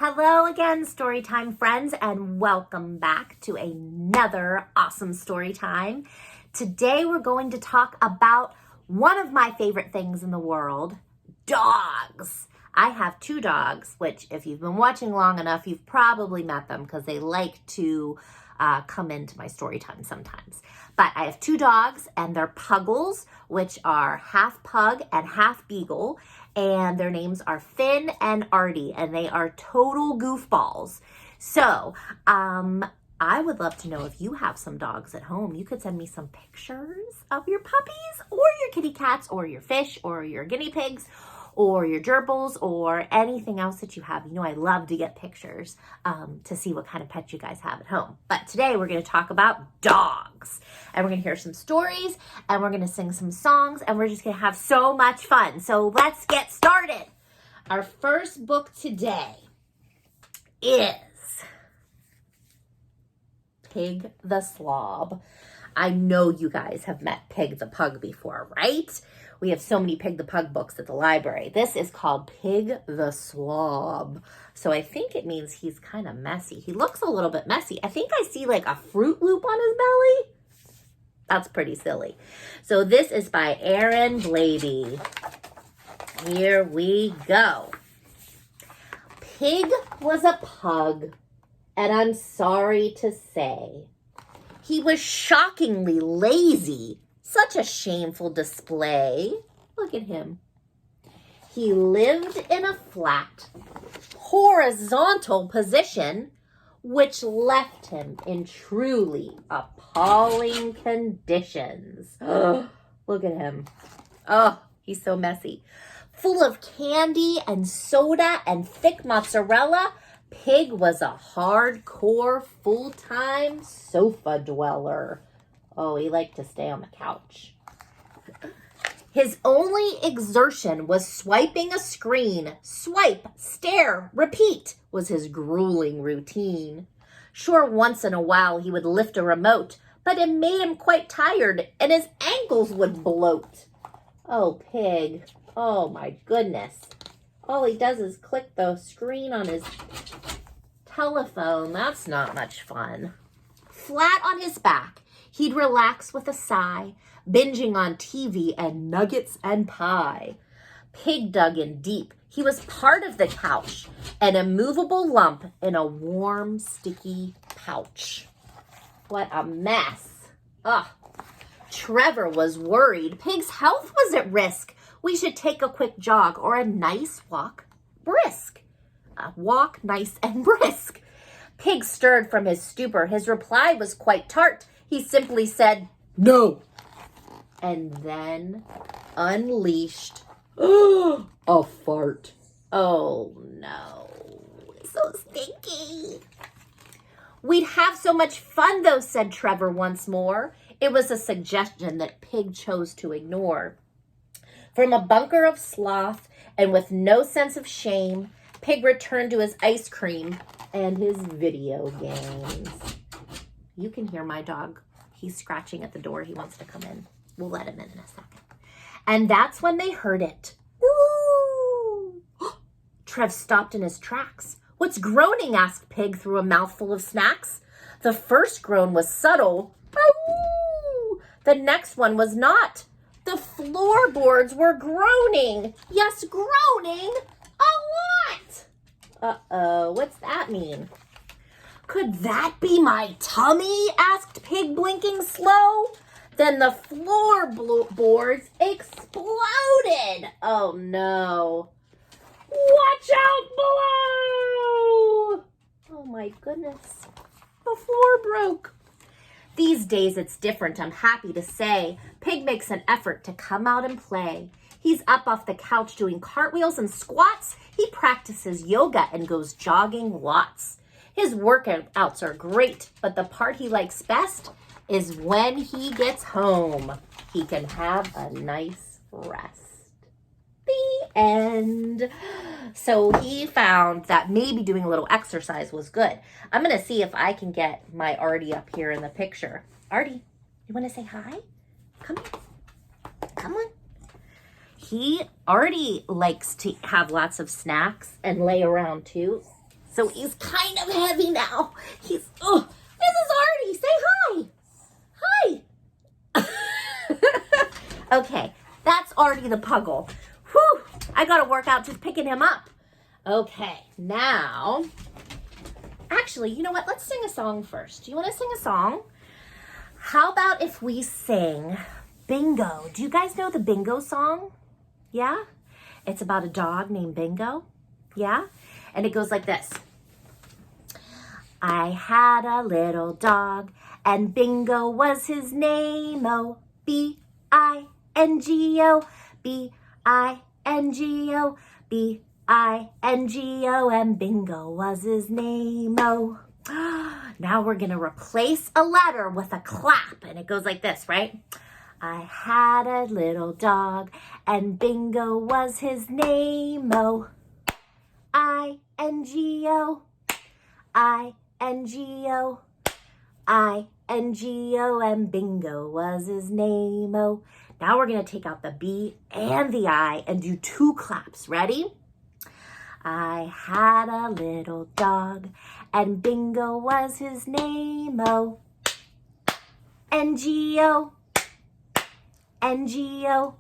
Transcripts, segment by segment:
Hello again, Storytime friends, and welcome back to another awesome story time. Today we're going to talk about one of my favorite things in the world, dogs. I have two dogs, which if you've been watching long enough, you've probably met them because they like to come into my story time sometimes. But I have two dogs and they're puggles, which are half pug and half beagle. And their names are Finn and Artie, and they are total goofballs. So, I would love to know if you have some dogs at home. You could send me some pictures of your puppies or your kitty cats or your fish or your guinea pigs or your gerbils or anything else that you have. You know, I love to get pictures to see what kind of pets you guys have at home. But today we're going to talk about dogs, and we're going to hear some stories, and we're going to sing some songs, and we're just going to have so much fun. So let's get started. Our first book today is Pig the Slob. I know you guys have met Pig the Pug before, right? We have so many Pig the Pug books at the library. This is called Pig the Slob. So I think it means he's kind of messy. He looks a little bit messy. I think I see like a Fruit Loop on his belly. That's pretty silly. So this is by Aaron Blady. Here we go. Pig was a pug, and I'm sorry to say, he was shockingly lazy. Such a shameful display. Look at him. He lived in a flat, horizontal position, which left him in truly appalling conditions. Look at him. Oh, he's so messy. Full of candy and soda and thick mozzarella, Pig was a hardcore, full-time sofa dweller. Oh, he liked to stay on the couch. His only exertion was swiping a screen. Swipe, stare, repeat was his grueling routine. Sure, once in a while he would lift a remote, but it made him quite tired and his ankles would bloat. Oh, Pig. Oh, my goodness. All he does is click the screen on his telephone. That's not much fun. Flat on his back, he'd relax with a sigh, binging on TV and nuggets and pie. Pig dug in deep. He was part of the couch, an immovable lump in a warm, sticky pouch. What a mess. Ugh. Trevor was worried. Pig's health was at risk. We should take a quick jog or a nice walk brisk. Walk nice and brisk. Pig stirred from his stupor. His reply was quite tart. He simply said, "No," and then unleashed a fart. Oh no, so stinky. We'd have so much fun though, said Trevor once more. It was a suggestion that Pig chose to ignore. From a bunker of sloth and with no sense of shame, Pig returned to his ice cream and his video games. You can hear my dog. He's scratching at the door. He wants to come in. We'll let him in a second. And that's when they heard it. Ooh! Trev stopped in his tracks. "What's groaning?" asked Pig through a mouthful of snacks. The first groan was subtle. Ooh! The next one was not. The floorboards were groaning. Yes, groaning a lot. Uh-oh, what's that mean? "Could that be my tummy?" asked Pig, blinking slow. Then the floorboards exploded. Oh no. Watch out below! Oh my goodness. The floor broke. These days it's different, I'm happy to say. Pig makes an effort to come out and play. He's up off the couch doing cartwheels and squats. He practices yoga and goes jogging lots. His workouts are great, but the part he likes best is when he gets home. He can have a nice rest. The end. So he found that maybe doing a little exercise was good. I'm going to see if I can get my Artie up here in the picture. Artie, you want to say hi? Come on. Come on. He already likes to have lots of snacks and lay around too. So he's kind of heavy now. He's, oh, Mrs. Artie, say hi. Hi. Okay, that's Artie the Puggle. Whew, I gotta work out just picking him up. Okay, now, actually, you know what? Let's sing a song first. Do you want to sing a song? How about if we sing Bingo? Do you guys know the Bingo song? Yeah? It's about a dog named Bingo. Yeah? And it goes like this. I had a little dog, and Bingo was his name. Oh, B-I-N-G-O, B-I-N-G-O, B-I-N-G-O, and Bingo was his name. Oh. Now we're going to replace a letter with a clap, and it goes like this, right? I had a little dog, and Bingo was his name. Oh, I-N-G-O, I-N-G-O, I-N-G-O, and Bingo was his name. Oh, now we're going to take out the B and the I and do 2 claps. Ready? I had a little dog, and Bingo was his name. Oh, N-G-O, N-G-O,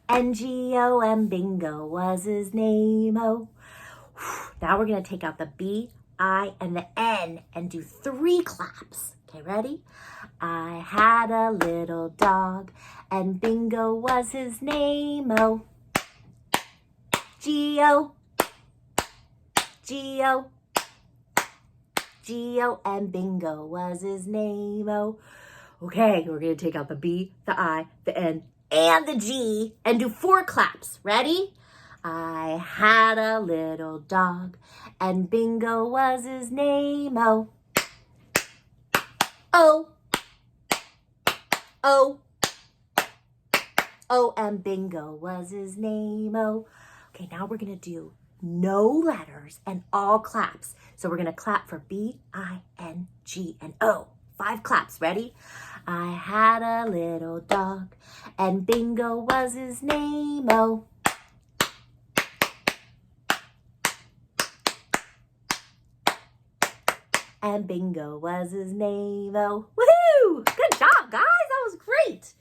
N-G-O, and Bingo was his name. Oh, now we're going to take out the B, I, and the N and do 3 claps. Okay, ready? I had a little dog, and Bingo was his name. Oh, G-O, G-O, G-O, and Bingo was his name. Oh, okay, we're going to take out the B, the I, the N, and the G and do 4 claps. Ready? I had a little dog, and Bingo was his name. Oh, oh, oh, oh, and Bingo was his name. Oh, okay, now we're going to do no letters and all claps. So we're going to clap for B, I, N, G, and O. 5 claps. Ready? I had a little dog, and Bingo was his name. Oh, and Bingo was his name. Oh, woohoo! Good job, guys. That was great.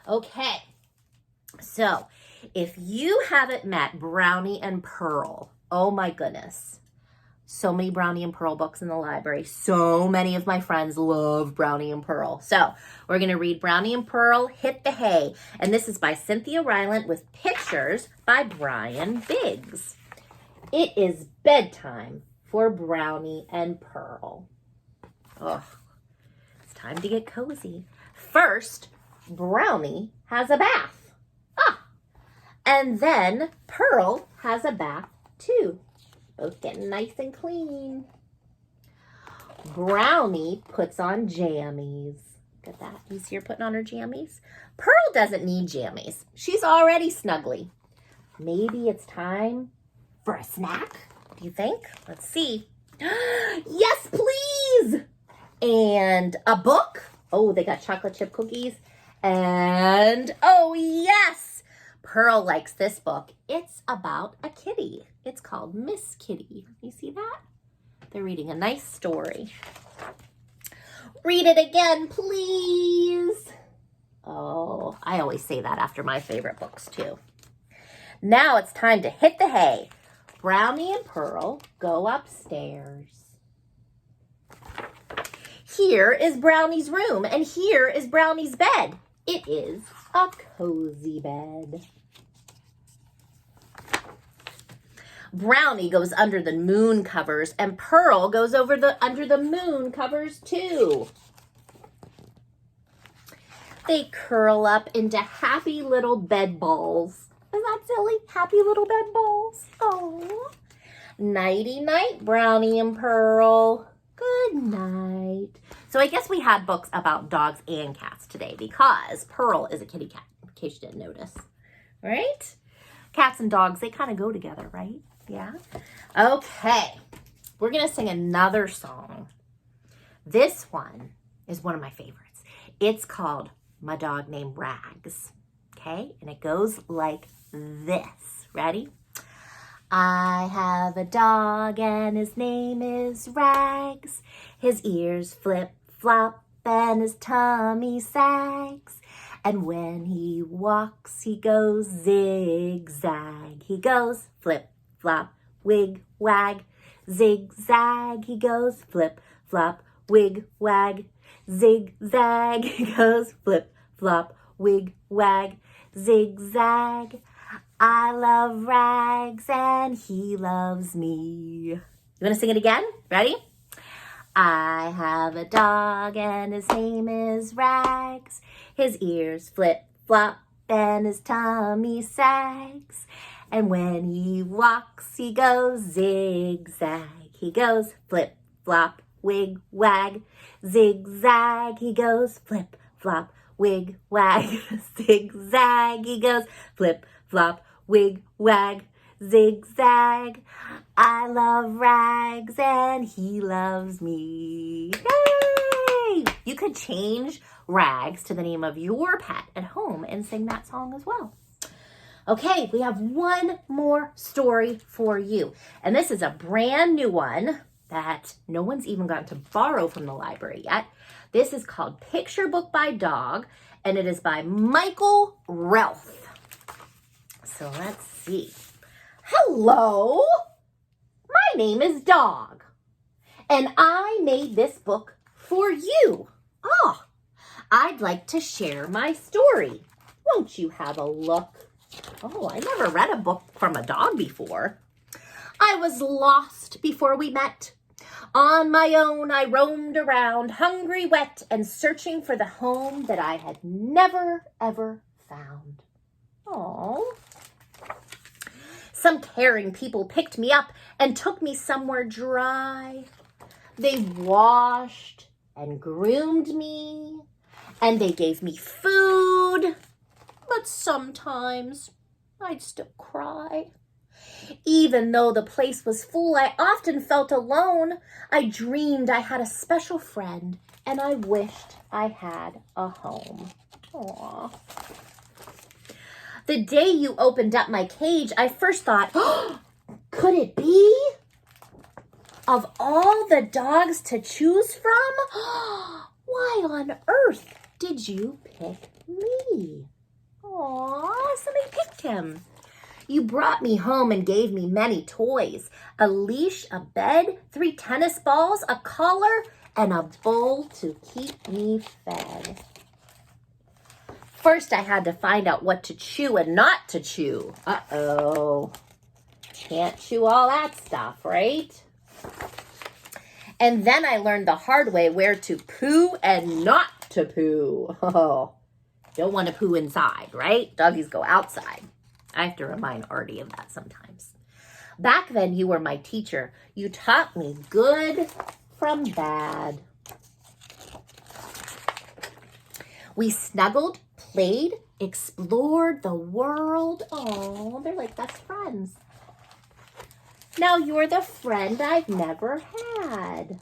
Okay, so if you haven't met Brownie and Pearl, oh my goodness. So many Brownie and Pearl books in the library. So many of my friends love Brownie and Pearl. So we're going to read Brownie and Pearl, Hit the Hay. And this is by Cynthia Rylant with pictures by Brian Biggs. It is bedtime for Brownie and Pearl. Oh, it's time to get cozy. First, Brownie has a bath. And then Pearl has a bath too. Both getting nice and clean. Brownie puts on jammies. Look at that. You see her putting on her jammies? Pearl doesn't need jammies. She's already snuggly. Maybe it's time for a snack? Do you think? Let's see. Yes, please! And a book. Oh, they got chocolate chip cookies. And, oh, yes! Pearl likes this book. It's about a kitty. It's called Miss Kitty. You see that? They're reading a nice story. Read it again, please. Oh, I always say that after my favorite books, too. Now it's time to hit the hay. Brownie and Pearl go upstairs. Here is Brownie's room, and here is Brownie's bed. It is a cozy bed. Brownie goes under the moon covers, and Pearl goes under the moon covers too. They curl up into happy little bed balls. Isn't that silly? Happy little bed balls. Oh. Nighty night, Brownie and Pearl. Good night. So I guess we had books about dogs and cats today because Pearl is a kitty cat, in case you didn't notice. Right? Cats and dogs, they kind of go together, right? Yeah? Okay. We're going to sing another song. This one is one of my favorites. It's called My Dog Named Rags. Okay? And it goes like this. Ready? I have a dog and his name is Rags. His ears flip-flop and his tummy sags. And when he walks, he goes zigzag. He goes flip-flop, wig-wag, zigzag. He goes flip-flop, wig-wag, zigzag. He goes flip-flop, wig-wag, zigzag. I love Rags and he loves me. You want to sing it again? Ready? I have a dog and his name is Rags. His ears flip-flop and his tummy sags. And when he walks, he goes zigzag. He goes flip-flop, wig-wag, zigzag. He goes flip-flop, wig-wag, zigzag. He goes flip-flop, wig-wag, zigzag. I love Rags and he loves me. Yay! You could change Rags to the name of your pet at home and sing that song as well. Okay, we have one more story for you. And this is a brand new one that no one's even gotten to borrow from the library yet. This is called Picture Book by Dog, and it is by Michael Relf. So let's see. Hello, my name is Dog, and I made this book for you. Oh, I'd like to share my story. Won't you have a look? Oh, I never read a book from a dog before. I was lost before we met. On my own, I roamed around, hungry, wet, and searching for the home that I had never, ever found. Oh. Some caring people picked me up and took me somewhere dry. They washed and groomed me, and they gave me food. But sometimes I'd still cry. Even though the place was full, I often felt alone. I dreamed I had a special friend, and I wished I had a home. Aww. The day you opened up my cage, I first thought, oh, could it be? Of all the dogs to choose from, why on earth did you pick me? Aw, somebody picked him. You brought me home and gave me many toys. A leash, a bed, 3 tennis balls, a collar, and a bowl to keep me fed. First, I had to find out what to chew and not to chew. Uh-oh. Can't chew all that stuff, right? And then I learned the hard way where to poo and not to poo. Oh, don't want to poo inside, right? Doggies go outside. I have to remind Artie of that sometimes. Back then, you were my teacher. You taught me good from bad. We snuggled, played, explored the world. Oh, they're like best friends. Now you're the friend I've never had.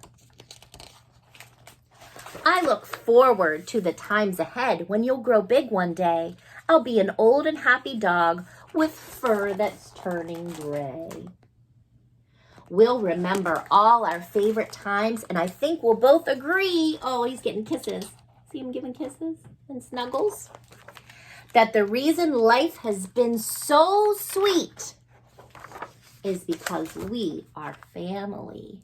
I look forward to the times ahead when you'll grow big one day. I'll be an old and happy dog with fur that's turning gray. We'll remember all our favorite times, and I think we'll both agree. Oh, he's getting kisses. See him giving kisses and snuggles? That the reason life has been so sweet is because we are family.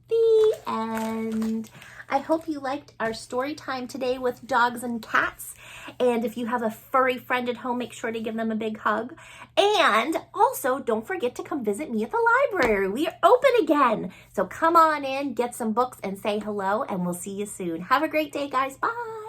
The end. I hope you liked our story time today with dogs and cats. And if you have a furry friend at home, make sure to give them a big hug. And also, don't forget to come visit me at the library. We are open again. So come on in, get some books, and say hello, and we'll see you soon. Have a great day, guys. Bye.